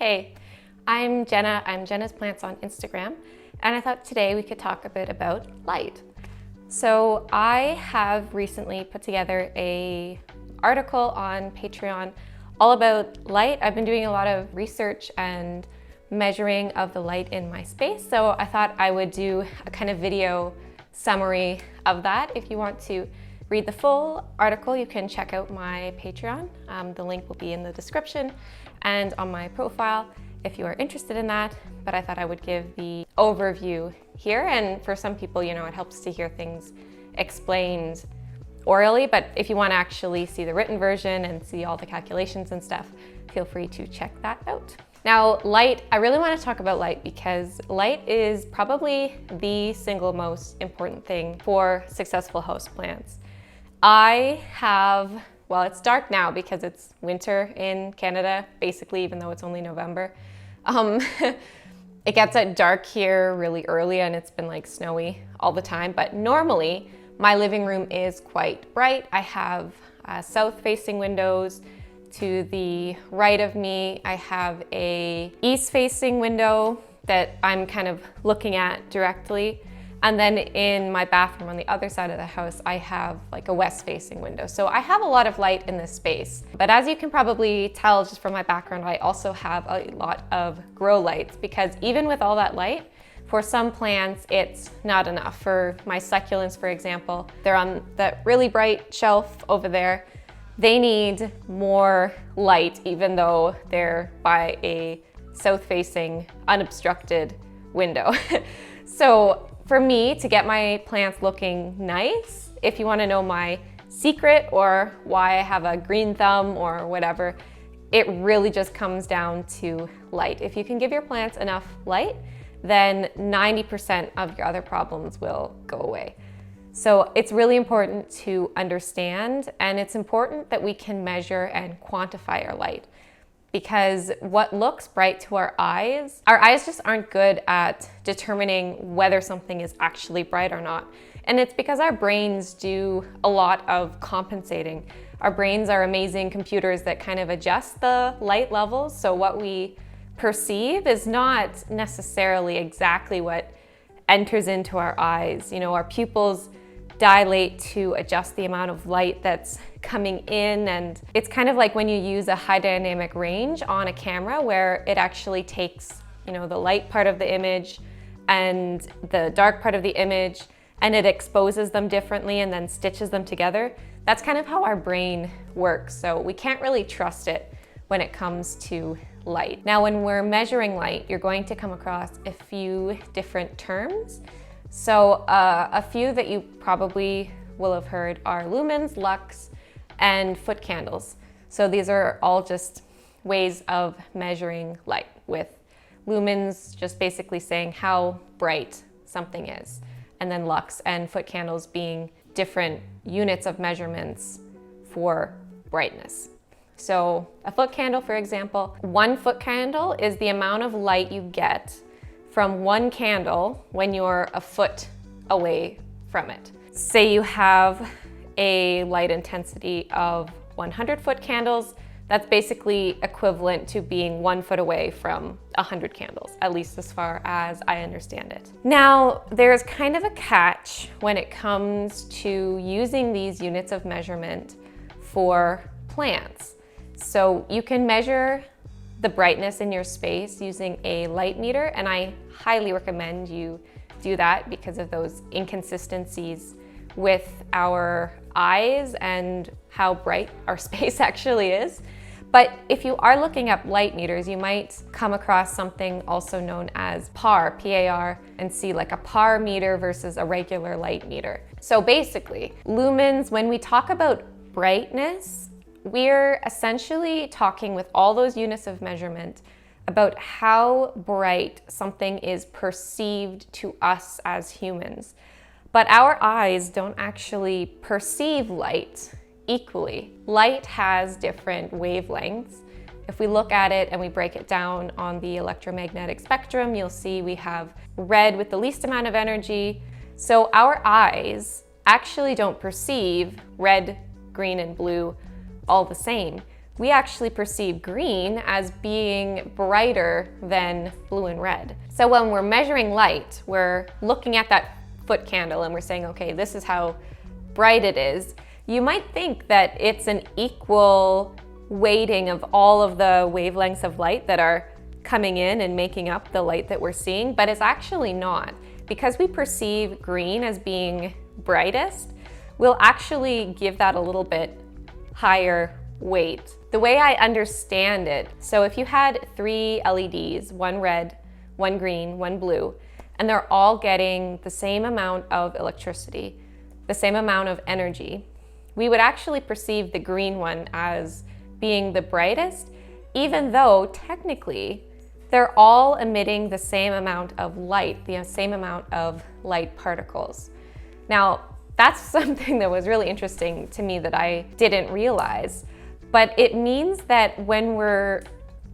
Hey, I'm Jenna. I'm Jenna's Plants on Instagram, and I thought today we could talk a bit about light. So I have recently put together an article on Patreon all about light. I've been doing a lot of research and measuring of the light in my space, so I thought I would do a kind of video summary of that. If you want to read the full article, you can check out my Patreon. The link will be in the description and on my profile if you are interested in that. But I thought I would give the overview here, and for some people, you know, it helps to hear things explained orally, but if you want to actually see the written version and see all the calculations and stuff, feel free to check that out. Now, light, I really want to talk about light because light is probably the single most important thing for successful houseplants. Well, it's dark now because it's winter in Canada, basically, even though it's only November. It gets dark here really early and it's been like snowy all the time, but normally my living room is quite bright. I have south-facing windows. To the right of me, I have a east-facing window that I'm kind of looking at directly. And then in my bathroom on the other side of the house, I have like a west-facing window. So I have a lot of light in this space. But as you can probably tell just from my background, I also have a lot of grow lights because even with all that light, for some plants, it's not enough. For my succulents, for example, they're on that really bright shelf over there. They need more light, even though they're by a south-facing, unobstructed window. So for me, to get my plants looking nice, if you want to know my secret or why I have a green thumb or whatever, it really just comes down to light. If you can give your plants enough light, then 90% of your other problems will go away. So it's really important to understand, and it's important that we can measure and quantify our light, because what looks bright to our eyes just aren't good at determining whether something is actually bright or not. And it's because our brains do a lot of compensating. Our brains are amazing computers that kind of adjust the light levels, so what we perceive is not necessarily exactly what enters into our eyes. You know, our pupils dilate to adjust the amount of light that's coming in, and it's kind of like when you use a high dynamic range on a camera where it actually takes, you know, the light part of the image and the dark part of the image and it exposes them differently and then stitches them together. That's kind of how our brain works, so we can't really trust it when it comes to light. Now, when we're measuring light, you're going to come across a few different terms. So a few that you probably will have heard are lumens, lux, and foot candles. So these are all just ways of measuring light, with lumens just basically saying how bright something is, and then lux and foot candles being different units of measurements for brightness. So a foot candle, for example, 1 foot candle is the amount of light you get from one candle when you're a foot away from it. Say you have a light intensity of 100 foot candles, that's basically equivalent to being 1 foot away from 100 candles, at least as far as I understand it. Now, there's kind of a catch when it comes to using these units of measurement for plants. So you can measure the brightness in your space using a light meter, and I highly recommend you do that because of those inconsistencies with our eyes and how bright our space actually is. But if you are looking up light meters, you might come across something also known as PAR, P-A-R, and see like a PAR meter versus a regular light meter. So basically, lumens, when we talk about brightness, we're essentially talking with all those units of measurement about how bright something is perceived to us as humans. But our eyes don't actually perceive light equally. Light has different wavelengths. If we look at it and we break it down on the electromagnetic spectrum, you'll see we have red with the least amount of energy. So our eyes actually don't perceive red, green, and blue all the same. we actually perceive green as being brighter than blue and red. So when we're measuring light, we're looking at that foot candle and we're saying, okay, this is how bright it is. You might think that it's an equal weighting of all of the wavelengths of light that are coming in and making up the light that we're seeing, but it's actually not. Because we perceive green as being brightest, we'll actually give that a little bit higher weight. The way I understand it, so if you had 3 LEDs, one red, one green, one blue, and they're all getting the same amount of electricity, the same amount of energy, we would actually perceive the green one as being the brightest, even though technically they're all emitting the same amount of light, the same amount of light particles. Now, that's something that was really interesting to me that I didn't realize, but it means that when we're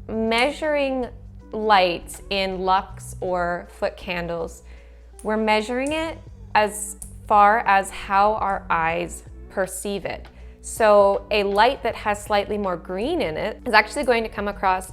measuring light in lux or foot candles, we're measuring it as far as how our eyes perceive it. So a light that has slightly more green in it is actually going to come across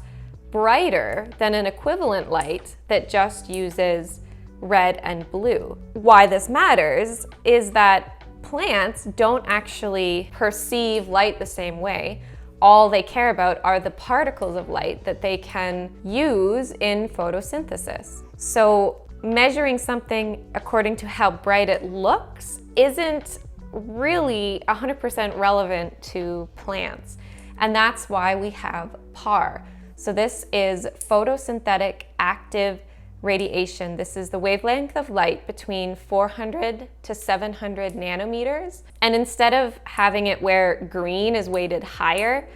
brighter than an equivalent light that just uses red and blue. Why this matters is that plants don't actually perceive light the same way. All they care about are the particles of light that they can use in photosynthesis. So measuring something according to how bright it looks isn't really 100% relevant to plants. And that's why we have PAR. So this is photosynthetic active radiation. This is the wavelength of light between 400 to 700 nanometers. And instead of having it where green is weighted higher,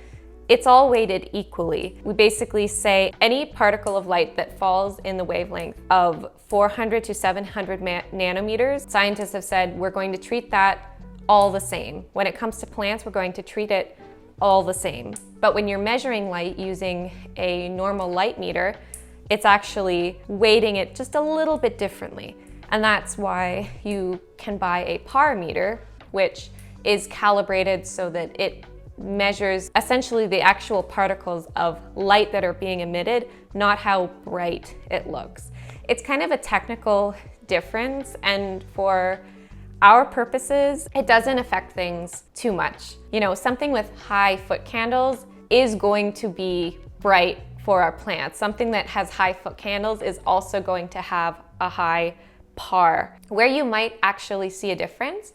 it's all weighted equally. We basically say any particle of light that falls in the wavelength of 400 to 700 nanometers, scientists have said we're going to treat that all the same. When it comes to plants, we're going to treat it all the same. But when you're measuring light using a normal light meter, it's actually weighting it just a little bit differently. And that's why you can buy a PAR meter, which is calibrated so that it measures essentially the actual particles of light that are being emitted, not how bright it looks. It's kind of a technical difference, and for our purposes, it doesn't affect things too much. You know, something with high foot candles is going to be bright for our plants. Something that has high foot candles is also going to have a high PAR. Where you might actually see a difference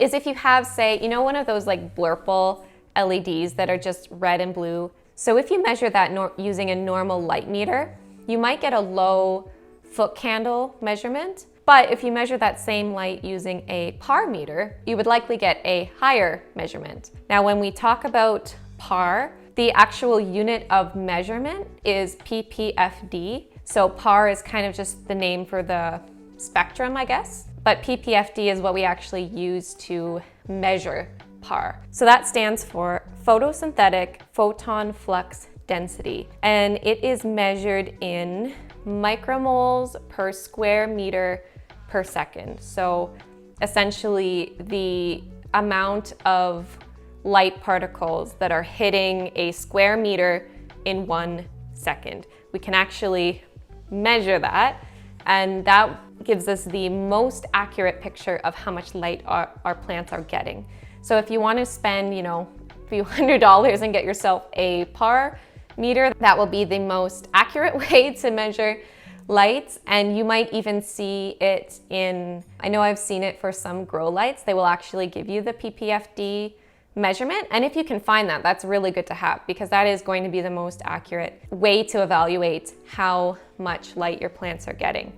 is if you have, say, you know, one of those like blurple LEDs that are just red and blue. So if you measure that using a normal light meter, you might get a low foot candle measurement. But if you measure that same light using a PAR meter, you would likely get a higher measurement. Now, when we talk about PAR, the actual unit of measurement is ppfd. So PAR is kind of just the name for the spectrum, I guess. But ppfd is what we actually use to measure PAR. So that stands for photosynthetic photon flux density. And it is measured in micromoles per square meter per second. So essentially the amount of light particles that are hitting a square meter in 1 second. We can actually measure that, and that gives us the most accurate picture of how much light our plants are getting. So if you want to spend, you know, a few $100s and get yourself a PAR meter, that will be the most accurate way to measure lights. And you might even see it in, I know I've seen it for some grow lights, they will actually give you the ppfd measurement. And if you can find that, that's really good to have, because that is going to be the most accurate way to evaluate how much light your plants are getting.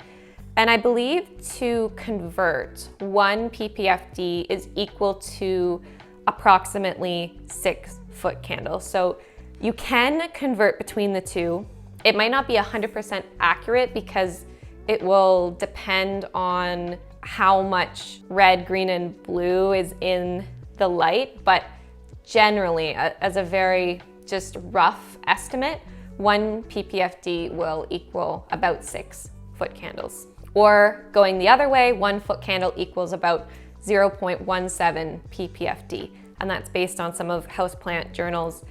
And I believe to convert 1 ppfd is equal to approximately 6 foot candles. So you can convert between the two. It might not be 100% accurate because it will depend on how much red, green, and blue is in the light, but generally, as a very just rough estimate, 1 ppfd will equal about 6 foot candles. Or going the other way, 1 foot candle equals about 0.17 ppfd, and that's based on some of Houseplant Journal's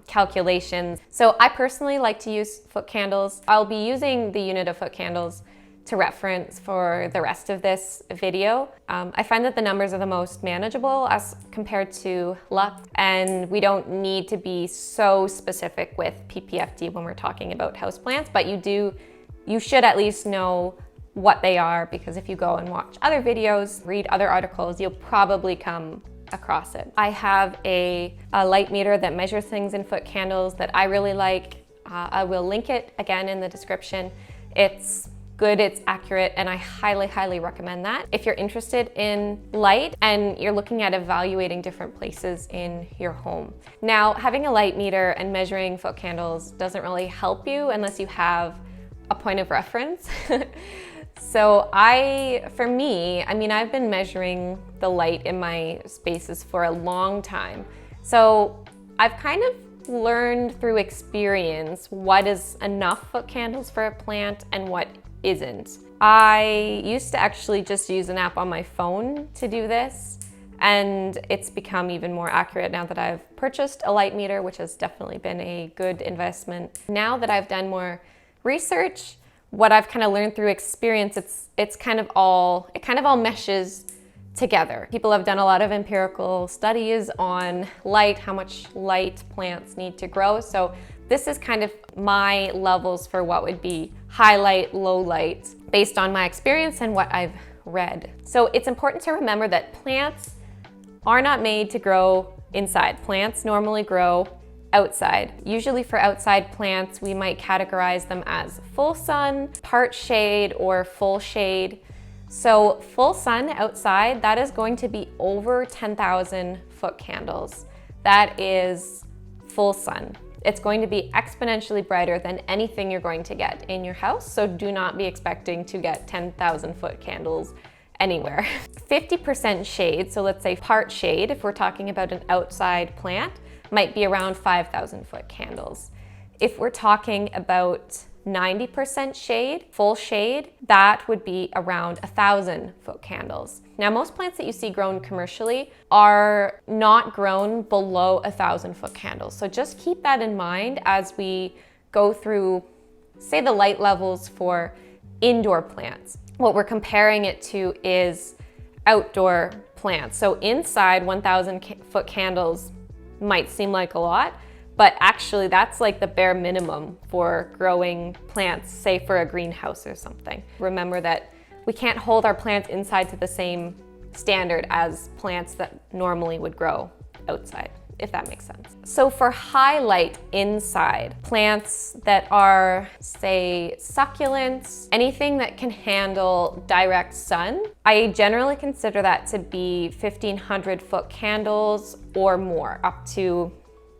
calculations. So I personally like to use foot candles. I'll be using the unit of foot candles to reference for the rest of this video. I find that the numbers are the most manageable as compared to lux, and we don't need to be so specific with ppfd when we're talking about houseplants, but you should at least know what they are, because if you go and watch other videos, read other articles, you'll probably come across it. I have a light meter that measures things in foot candles that I really like. I will link it again in the description. It's good, it's accurate, and I highly recommend that. If you're interested in light and you're looking at evaluating different places in your home. Now, having a light meter and measuring foot candles doesn't really help you unless you have a point of reference. So for me, I've been measuring the light in my spaces for a long time. So I've kind of learned through experience what is enough foot candles for a plant and what isn't. I used to actually just use an app on my phone to do this, and it's become even more accurate now that I've purchased a light meter, which has definitely been a good investment. Now that I've done more research, what I've kind of learned through experience, it kind of all meshes together. People have done a lot of empirical studies on light, how much light plants need to grow. So this is kind of my levels for what would be high light, low light, based on my experience and what I've read. So it's important to remember that plants are not made to grow inside. Plants normally grow outside. Usually for outside plants, we might categorize them as full sun, part shade, or full shade. So full sun outside, that is going to be over 10,000 foot candles. That is full sun. It's going to be exponentially brighter than anything you're going to get in your house, so do not be expecting to get 10,000 foot candles anywhere. 50% shade, so let's say part shade, if we're talking about an outside plant, might be around 5,000 foot candles. If we're talking about 90% shade, full shade, that would be around 1,000 foot candles. Now, most plants that you see grown commercially are not grown below 1,000 foot candles. So just keep that in mind as we go through, say, the light levels for indoor plants. What we're comparing it to is outdoor plants. So inside, 1,000 foot candles might seem like a lot, but actually that's like the bare minimum for growing plants, say for a greenhouse or something. Remember that we can't hold our plants inside to the same standard as plants that normally would grow outside, if that makes sense. So for high light inside, plants that are, say, succulents, anything that can handle direct sun, I generally consider that to be 1,500 foot candles or more, up to,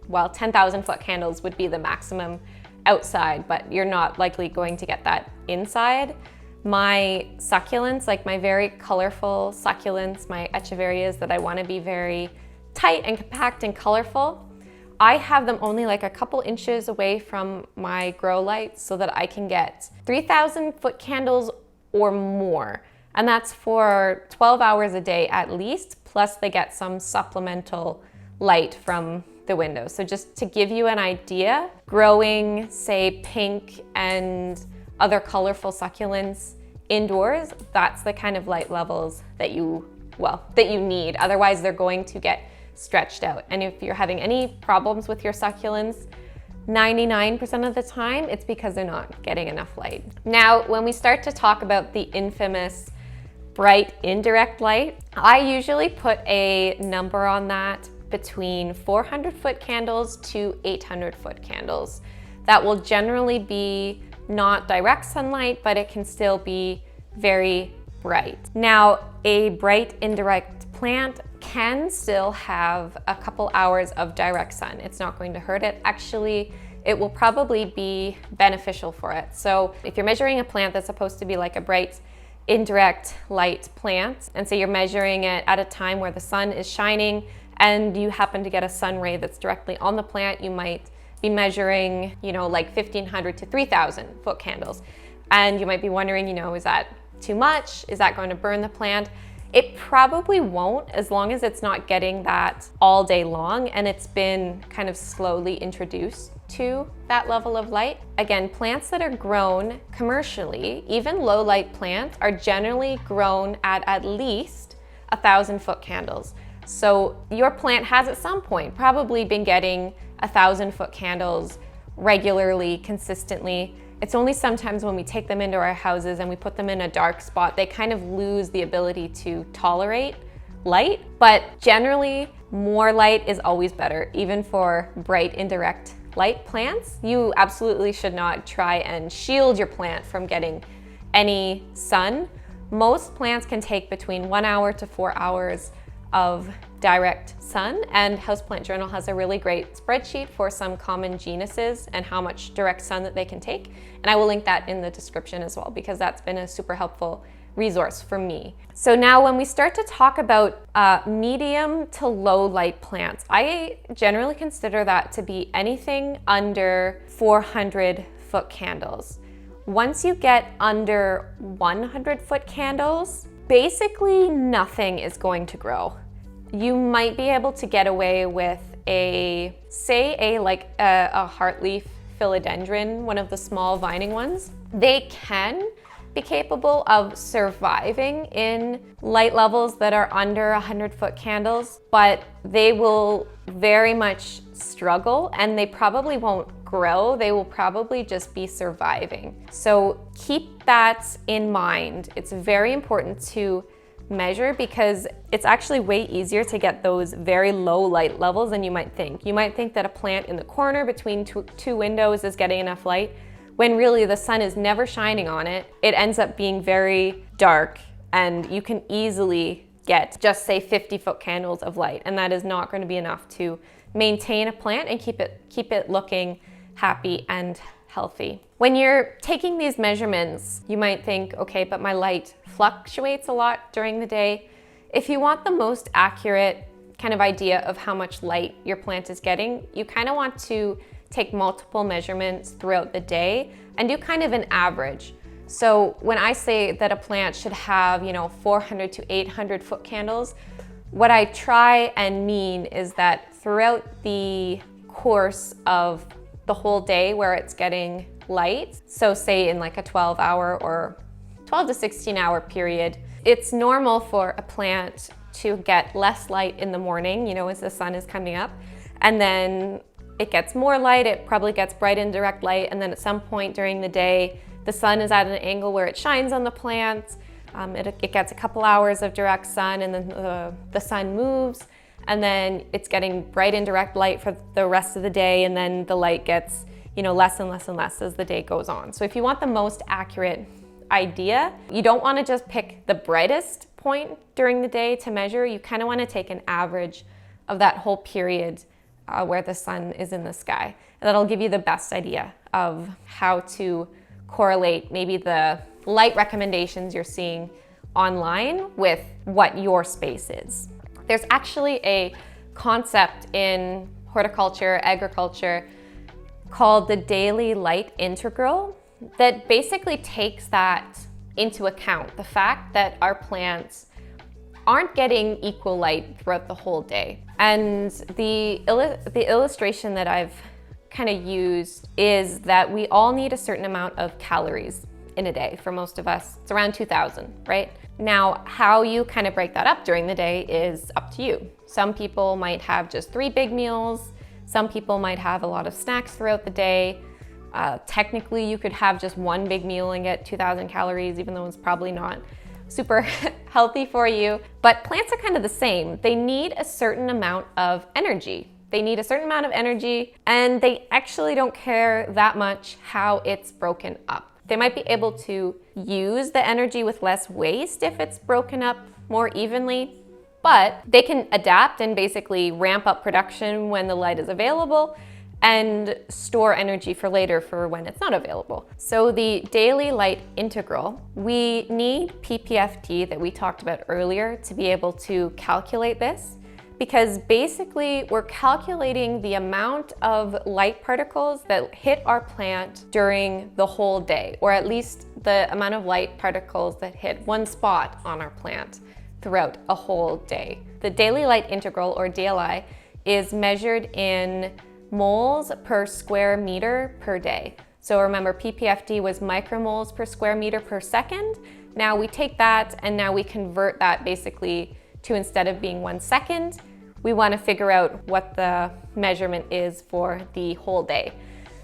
well, 10,000 foot candles would be the maximum outside, but you're not likely going to get that inside. My succulents, like my very colorful succulents, my echeverias that I want to be very tight and compact and colorful, I have them only like a couple inches away from my grow lights so that I can get 3,000 foot candles or more. And that's for 12 hours a day at least, plus they get some supplemental light from the window. So just to give you an idea, growing, say, pink and other colorful succulents indoors, that's the kind of light levels that you need. Otherwise, they're going to get stretched out. And if you're having any problems with your succulents, 99% of the time, it's because they're not getting enough light. Now, when we start to talk about the infamous bright indirect light, I usually put a number on that between 400 foot candles to 800 foot candles. That will generally be not direct sunlight, but it can still be very bright. Now, a bright indirect plant can still have a couple hours of direct sun. It's not going to hurt it. Actually, it will probably be beneficial for it. So if you're measuring a plant that's supposed to be like a bright indirect light plant, and so you're measuring it at a time where the sun is shining and you happen to get a sun ray that's directly on the plant, you might be measuring, like 1,500 to 3,000 foot candles. And you might be wondering, is that too much? Is that going to burn the plant? It probably won't, as long as it's not getting that all day long and it's been kind of slowly introduced to that level of light. Again, plants that are grown commercially, even low light plants, are generally grown at least 1,000 foot candles. So your plant has at some point probably been getting 1,000 foot candles regularly, consistently. It's only sometimes when we take them into our houses and we put them in a dark spot, they kind of lose the ability to tolerate light. But generally, more light is always better, even for bright indirect light plants. You absolutely should not try and shield your plant from getting any sun. Most plants can take between 1 hour to 4 hours of direct sun, and Houseplant Journal has a really great spreadsheet for some common genuses and how much direct sun that they can take. And I will link that in the description as well, because that's been a super helpful resource for me. So now when we start to talk about medium to low light plants, I generally consider that to be anything under 400 foot candles. Once you get under 100 foot candles, basically nothing is going to grow. You might be able to get away with a heartleaf philodendron, one of the small vining ones. They can be capable of surviving in light levels that are under 100 foot candles, but they will very much struggle and they probably won't grow. They will probably just be surviving. So keep that in mind. It's very important to measure, because it's actually way easier to get those very low light levels than you might think. You might think that a plant in the corner between two windows is getting enough light, when really the sun is never shining on it. It ends up being very dark, and you can easily get just say 50 foot candles of light, and that is not going to be enough to maintain a plant and keep it looking happy and healthy. When you're taking these measurements, you might think, okay, but my light fluctuates a lot during the day. If you want the most accurate kind of idea of how much light your plant is getting, you kind of want to take multiple measurements throughout the day and do kind of an average. So when I say that a plant should have, 400 to 800 foot candles, what I try and mean is that throughout the course of the whole day where it's getting light, so say in like a 12-hour or 12 to 16-hour period, it's normal for a plant to get less light in the morning, as the sun is coming up, and then it gets more light. It probably gets bright indirect light, and then at some point during the day, the sun is at an angle where it shines on the plant. It gets a couple hours of direct sun, and then the sun moves, and then it's getting bright indirect light for the rest of the day, and then the light gets less and less and less as the day goes on. So if you want the most accurate idea, you don't want to just pick the brightest point during the day to measure. You kind of want to take an average of that whole period where the sun is in the sky. And that'll give you the best idea of how to correlate maybe the light recommendations you're seeing online with what your space is. There's actually a concept in horticulture, agriculture, called the daily light integral that basically takes that into account, the fact that our plants aren't getting equal light throughout the whole day. And the illustration that I've kind of used is that we all need a certain amount of calories in a day. For most of us, it's around 2,000, right? Now, how you kind of break that up during the day is up to you. Some people might have just 3 big meals. Some people might have a lot of snacks throughout the day. Technically, you could have just 1 big meal and get 2,000 calories, even though it's probably not super healthy for you. But plants are kind of the same. They need a certain amount of energy. They need a certain amount of energy, and they actually don't care that much how it's broken up. They might be able to use the energy with less waste if it's broken up more evenly, but they can adapt and basically ramp up production when the light is available and store energy for later for when it's not available. So the daily light integral, we need PPFD that we talked about earlier to be able to calculate this, because basically we're calculating the amount of light particles that hit our plant during the whole day, or at least the amount of light particles that hit one spot on our plant throughout a whole day. The daily light integral, or DLI, is measured in moles per square meter per day. So remember, ppfd was micromoles per square meter per second. Now we take that and now we convert that basically to, instead of being 1 second, we want to figure out what the measurement is for the whole day.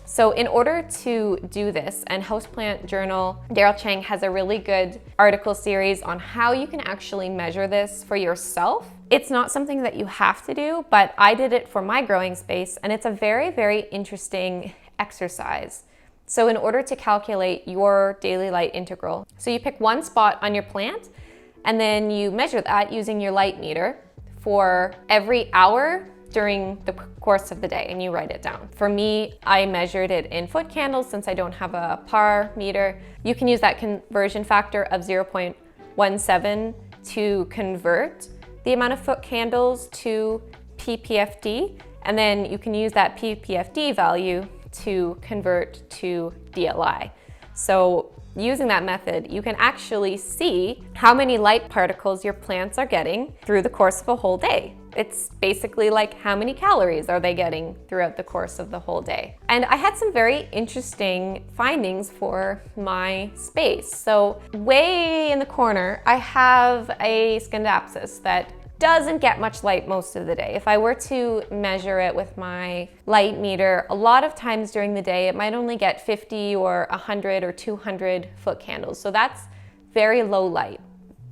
So in order to do this, and Houseplant Journal, Daryl Chang has a really good article series on how you can actually measure this for yourself. It's not something that you have to do, but I did it for my growing space, and it's a very, very interesting exercise. So in order to calculate your daily light integral, so you pick one spot on your plant, and then you measure that using your light meter for every hour during the course of the day, and you write it down. For me, I measured it in foot candles since I don't have a par meter. You can use that conversion factor of 0.17 to convert the amount of foot candles to ppfd, and then you can use that ppfd value to convert to DLI. So using that method, you can actually see how many light particles your plants are getting through the course of a whole day. It's basically like, how many calories are they getting throughout the course of the whole day? And I had some very interesting findings for my space. So way in the corner, I have a scindapsus that doesn't get much light most of the day. If I were to measure it with my light meter, a lot of times during the day, it might only get 50 or 100 or 200 foot candles. So that's very low light.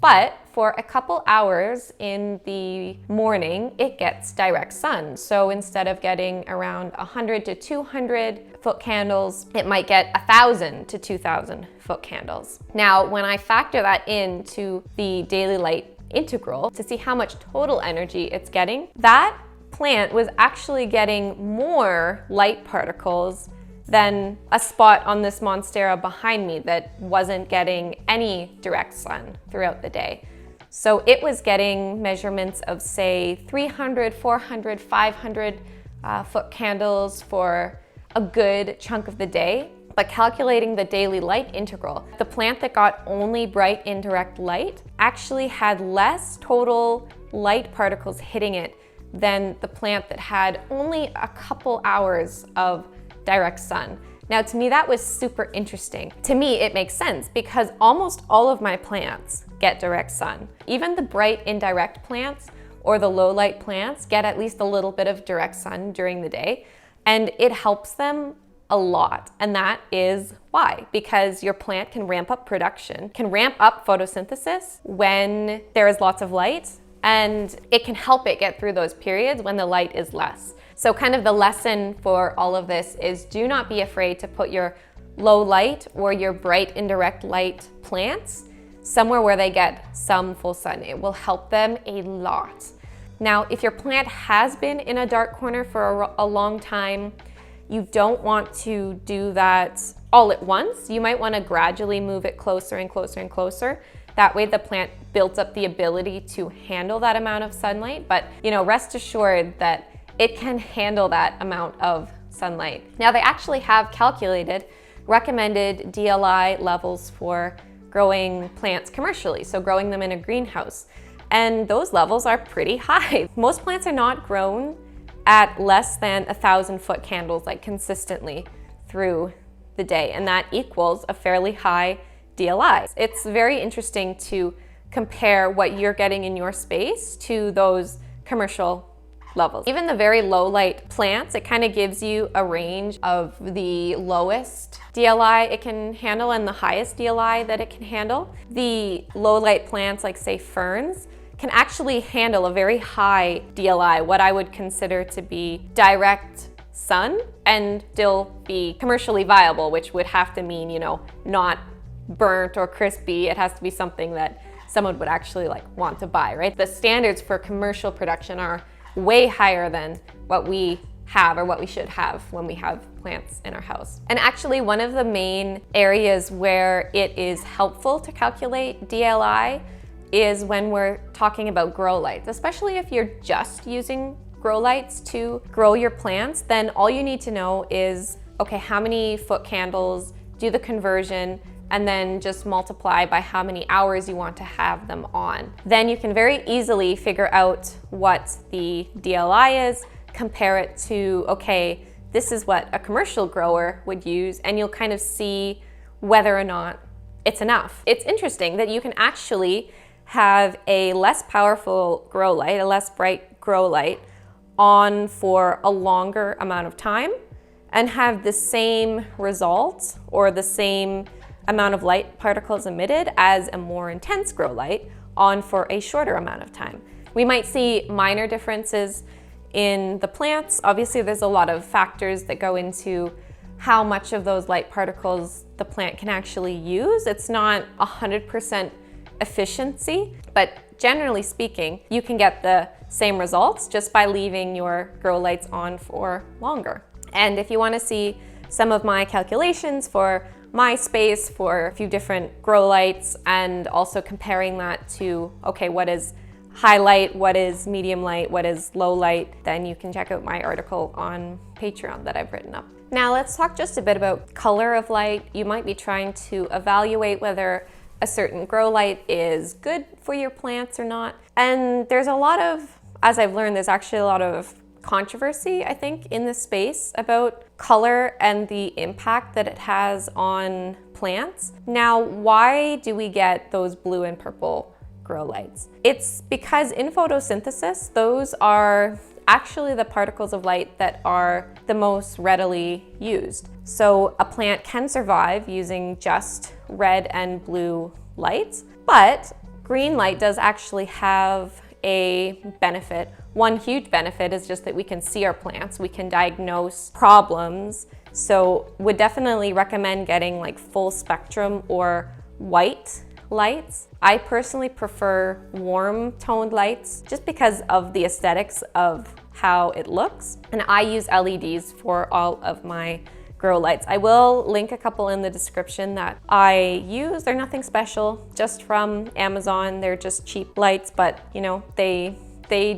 But for a couple hours in the morning, it gets direct sun. So instead of getting around 100 to 200 foot candles, it might get 1,000 to 2,000 foot candles. Now, when I factor that into the daily light integral to see how much total energy it's getting, that plant was actually getting more light particles than a spot on this monstera behind me that wasn't getting any direct sun throughout the day. So it was getting measurements of, say, 300, 400, 500 foot candles for a good chunk of the day. But calculating the daily light integral, the plant that got only bright indirect light actually had less total light particles hitting it than the plant that had only a couple hours of direct sun. Now, to me, that was super interesting. To me, it makes sense because almost all of my plants get direct sun. Even the bright indirect plants or the low light plants get at least a little bit of direct sun during the day, and it helps them a lot. And that is why, because your plant can ramp up production, can ramp up photosynthesis when there is lots of light, and it can help it get through those periods when the light is less. So kind of the lesson for all of this is, do not be afraid to put your low light or your bright indirect light plants somewhere where they get some full sun. It will help them a lot. Now, if your plant has been in a dark corner for a long time, you don't want to do that all at once. You might want to gradually move it closer and closer and closer. That way the plant builds up the ability to handle that amount of sunlight. But rest assured that it can handle that amount of sunlight. Now, they actually have calculated recommended DLI levels for growing plants commercially, so growing them in a greenhouse. And those levels are pretty high. Most plants are not grown at less than 1,000 foot candles, like consistently through the day, and that equals a fairly high DLI. It's very interesting to compare what you're getting in your space to those commercial levels. Even the very low light plants, it kind of gives you a range of the lowest DLI it can handle and the highest DLI that it can handle. The low light plants, like say ferns, can actually handle a very high DLI, what I would consider to be direct sun, and still be commercially viable, which would have to mean, not burnt or crispy. It has to be something that someone would actually want to buy, right? The standards for commercial production are way higher than what we have or what we should have when we have plants in our house. And actually, one of the main areas where it is helpful to calculate DLI is when we're talking about grow lights. Especially if you're just using grow lights to grow your plants, then all you need to know is, okay, how many foot candles, do the conversion, and then just multiply by how many hours you want to have them on. Then you can very easily figure out what the DLI is, compare it to, okay, this is what a commercial grower would use, and you'll kind of see whether or not it's enough. It's interesting that you can actually have a less powerful grow light, a less bright grow light, on for a longer amount of time and have the same result or the same amount of light particles emitted as a more intense grow light on for a shorter amount of time. We might see minor differences in the plants. Obviously, there's a lot of factors that go into how much of those light particles the plant can actually use. It's not 100% efficiency, but generally speaking, you can get the same results just by leaving your grow lights on for longer. And if you want to see some of my calculations for my space for a few different grow lights and also comparing that to, okay, what is high light, what is medium light, what is low light, then you can check out my article on Patreon that I've written up. Now let's talk just a bit about color of light. You might be trying to evaluate whether a certain grow light is good for your plants or not. And there's a lot of, as I've learned, there's actually a lot of controversy, I think, in this space about color and the impact that it has on plants. Now, why do we get those blue and purple grow lights? It's because in photosynthesis, those are actually the particles of light that are the most readily used. So a plant can survive using just red and blue lights, but green light does actually have a benefit. One huge benefit is just that we can see our plants, we can diagnose problems. So would definitely recommend getting like full spectrum or white lights. I personally prefer warm toned lights just because of the aesthetics of how it looks. And I use LEDs for all of my grow lights. I will link a couple in the description that I use. They're nothing special, just from Amazon. They're just cheap lights, but you know, they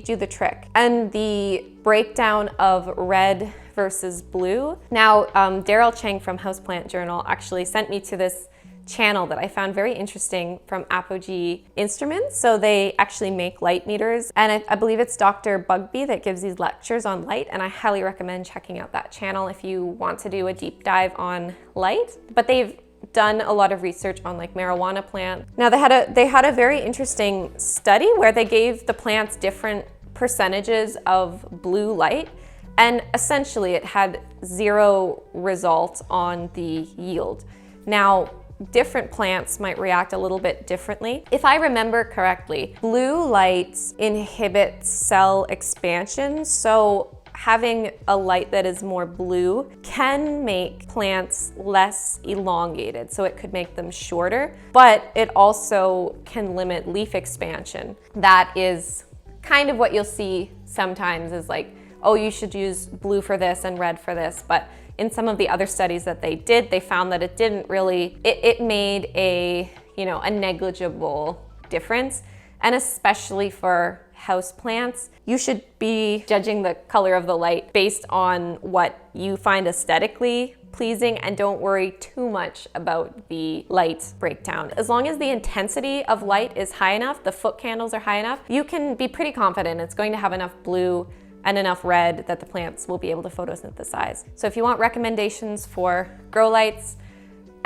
do the trick. And the breakdown of red versus blue. Now, Daryl Chang from Houseplant Journal actually sent me to this channel that I found very interesting from Apogee Instruments. So they actually make light meters, and I believe it's Dr. Bugbee that gives these lectures on light, and I highly recommend checking out that channel if you want to do a deep dive on light. But they've done a lot of research on like marijuana plants. Now they had a very interesting study where they gave the plants different percentages of blue light, and essentially it had zero result on the yield. Now, different plants might react a little bit differently. If I remember correctly, blue lights inhibit cell expansion, so having a light that is more blue can make plants less elongated, so it could make them shorter, but it also can limit leaf expansion. That is kind of what you'll see sometimes is like, oh, you should use blue for this and red for this, but in some of the other studies that they did, they found that it didn't really, it made a negligible difference. And especially for houseplants, you should be judging the color of the light based on what you find aesthetically pleasing, and don't worry too much about the light breakdown. As long as the intensity of light is high enough, the foot candles are high enough, you can be pretty confident it's going to have enough blue and enough red that the plants will be able to photosynthesize. So if you want recommendations for grow lights,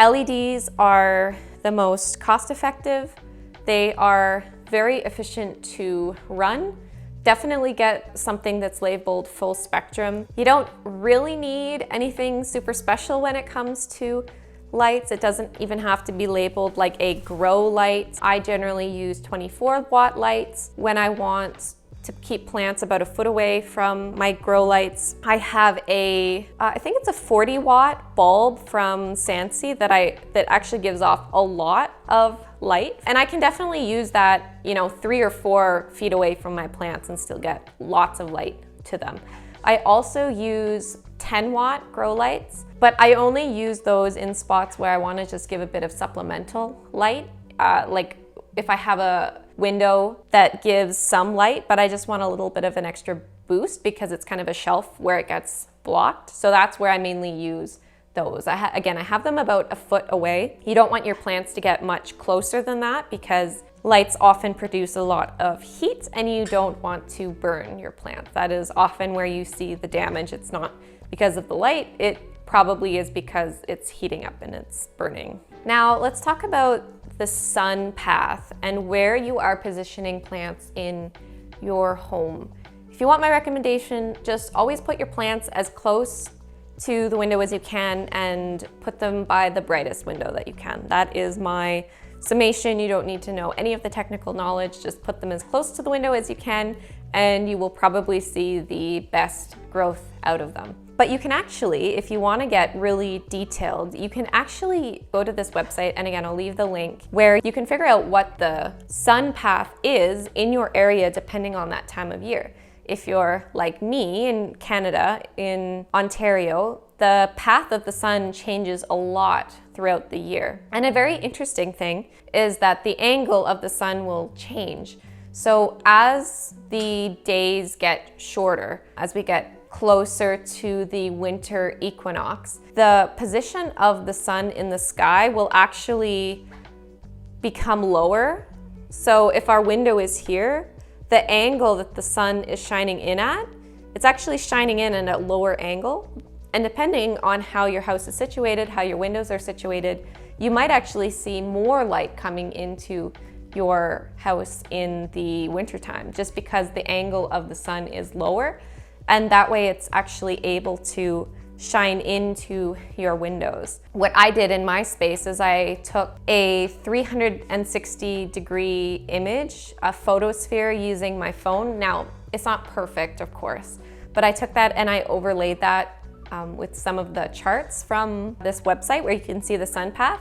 LEDs are the most cost-effective. They are very efficient to run. Definitely get something that's labeled full spectrum. You don't really need anything super special when it comes to lights. It doesn't even have to be labeled like a grow light. I generally use 24-watt lights when I want to keep plants about a foot away from my grow lights. I have I think it's a 40-watt bulb from Sansi that actually gives off a lot of light. And I can definitely use that, 3 or 4 feet away from my plants and still get lots of light to them. I also use 10-watt grow lights, but I only use those in spots where I want to just give a bit of supplemental light. Like if I have a window that gives some light, but I just want a little bit of an extra boost because it's kind of a shelf where it gets blocked. So that's where I mainly use those. Again, I have them about a foot away. You don't want your plants to get much closer than that because lights often produce a lot of heat and you don't want to burn your plant. That is often where you see the damage. It's not because of the light, it probably is because it's heating up and it's burning. Now let's talk about the sun path and where you are positioning plants in your home. If you want my recommendation, just always put your plants as close to the window as you can and put them by the brightest window that you can. That is my summation. You don't need to know any of the technical knowledge. Just put them as close to the window as you can and you will probably see the best growth out of them. But you can actually, if you want to get really detailed, you can actually go to this website, and again, I'll leave the link, where you can figure out what the sun path is in your area depending on that time of year. If you're like me in Canada, in Ontario, the path of the sun changes a lot throughout the year. And a very interesting thing is that the angle of the sun will change. So as the days get shorter, as we get closer to the winter equinox, the position of the sun in the sky will actually become lower. So if our window is here, the angle that the sun is shining in at, it's actually shining in at a lower angle. And depending on how your house is situated, how your windows are situated, you might actually see more light coming into your house in the wintertime, just because the angle of the sun is lower. And that way it's actually able to shine into your windows. What I did in my space is I took a 360-degree image, a photosphere, using my phone. Now, it's not perfect, of course, but I took that and I overlaid that with some of the charts from this website where you can see the sun path.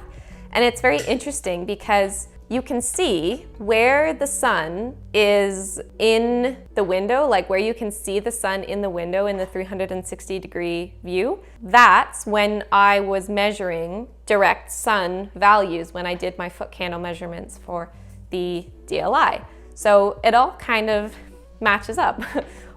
And it's very interesting because you can see where the sun is in the window, like where you can see the sun in the window in the 360-degree view. That's when I was measuring direct sun values when I did my foot candle measurements for the DLI. So it all kind of matches up.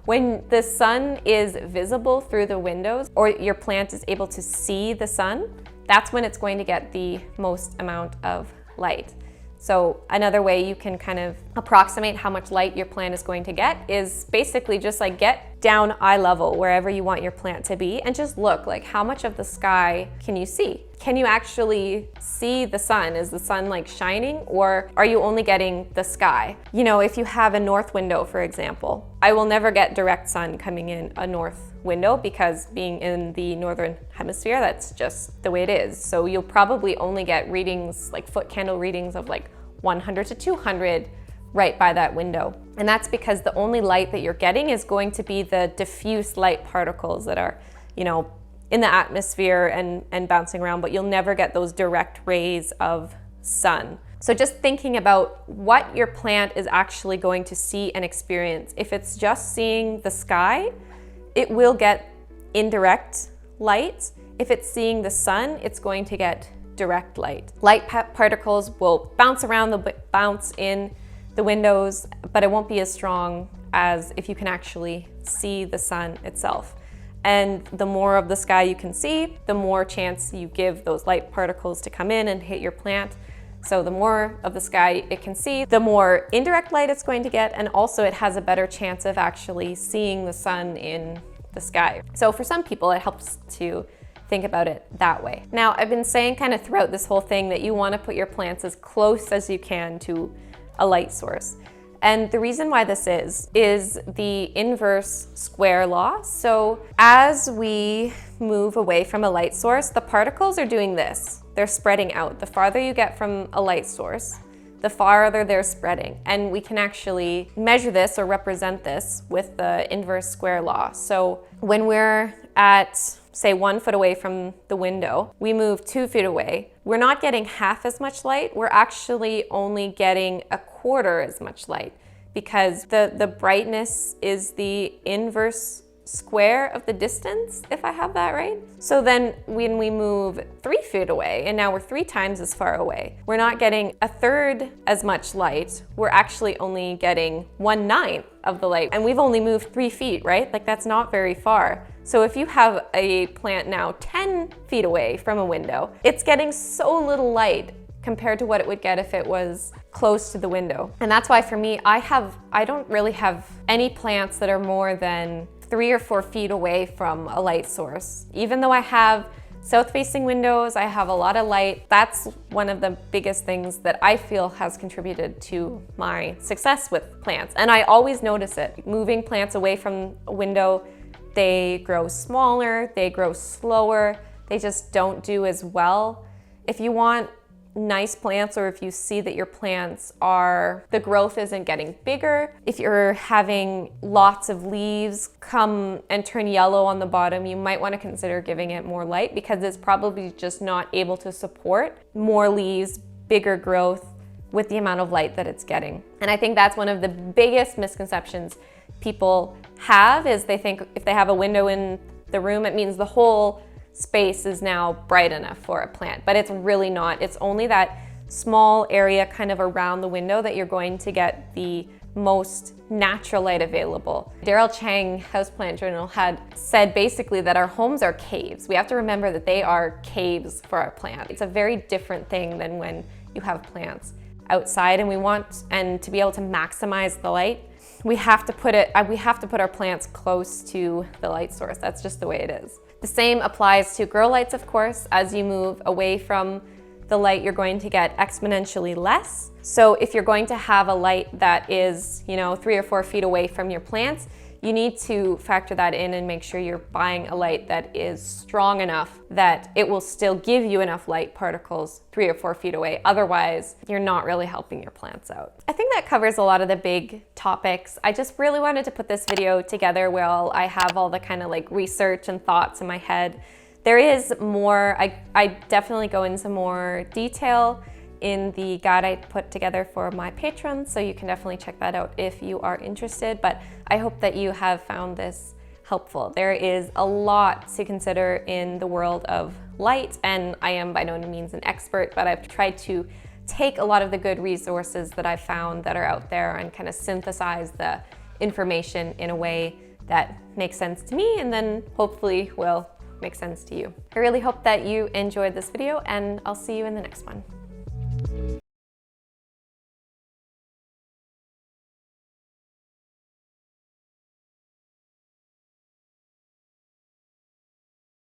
When the sun is visible through the windows, or your plant is able to see the sun, that's when it's going to get the most amount of light. So another way you can kind of approximate how much light your plant is going to get is basically just like get down eye level wherever you want your plant to be and just look like how much of the sky can you see? Can you actually see the sun? Is the sun like shining, or are you only getting the sky? You know, if you have a north window, for example, I will never get direct sun coming in a north window because being in the northern hemisphere, that's just the way it is. So you'll probably only get readings, like foot candle readings of like 100 to 200 right by that window. And that's because the only light that you're getting is going to be the diffuse light particles that are, you know, in the atmosphere and bouncing around, but you'll never get those direct rays of sun. So just thinking about what your plant is actually going to see and experience. If it's just seeing the sky, it will get indirect light. If it's seeing the sun, it's going to get direct light. Light particles will bounce around, bounce in the windows, but it won't be as strong as if you can actually see the sun itself. And the more of the sky you can see, the more chance you give those light particles to come in and hit your plant. So the more of the sky it can see, the more indirect light it's going to get, and also it has a better chance of actually seeing the sun in the sky. So for some people, it helps to think about it that way. Now, I've been saying kind of throughout this whole thing that you want to put your plants as close as you can to a light source. And the reason why this is the inverse square law. So as we move away from a light source, the particles are doing this. They're spreading out. The farther you get from a light source, the farther they're spreading. And we can actually measure this or represent this with the inverse square law. So when we're at, say, 1 foot away from the window, we move 2 feet away. We're not getting half as much light. We're actually only getting a quarter as much light because the brightness is the inverse square of the distance, if I have that right. So then when we move 3 feet away, and now we're 3 times as far away, we're not getting a third as much light. We're actually only getting 1/9 of the light. And we've only moved 3 feet, right? Like that's not very far. So if you have a plant now 10 feet away from a window, it's getting so little light compared to what it would get if it was close to the window. And that's why for me, I don't really have any plants that are more than 3 or 4 feet away from a light source. Even though I have south-facing windows, I have a lot of light. That's one of the biggest things that I feel has contributed to my success with plants. And I always notice it. Moving plants away from a window, they grow smaller, they grow slower, they just don't do as well. If you want nice plants, or if you see that your plants the growth isn't getting bigger, if you're having lots of leaves come and turn yellow on the bottom, you might want to consider giving it more light, because it's probably just not able to support more leaves, bigger growth with the amount of light that it's getting. And I think that's one of the biggest misconceptions people have, is they think if they have a window in the room, it means the whole space is now bright enough for a plant, but it's really not. It's only that small area kind of around the window that you're going to get the most natural light available. Daryl Chang, Houseplant Journal, had said basically that our homes are caves. We have to remember that they are caves for our plant. It's a very different thing than when you have plants outside, and to be able to maximize the light, we have to put our plants close to the light source. That's just the way it is. The same applies to grow lights, of course. As you move away from the light, you're going to get exponentially less. So if you're going to have a light that is, 3 or 4 feet away from your plants, you need to factor that in and make sure you're buying a light that is strong enough that it will still give you enough light particles 3 or 4 feet away. Otherwise, you're not really helping your plants out. I think that covers a lot of the big topics. I just really wanted to put this video together while I have all the kind of like research and thoughts in my head. There is more, I definitely go into more detail in the guide I put together for my patrons, so you can definitely check that out if you are interested, but I hope that you have found this helpful. There is a lot to consider in the world of light, and I am by no means an expert, but I've tried to take a lot of the good resources that I've found that are out there and kind of synthesize the information in a way that makes sense to me, and then hopefully will make sense to you. I really hope that you enjoyed this video, and I'll see you in the next one.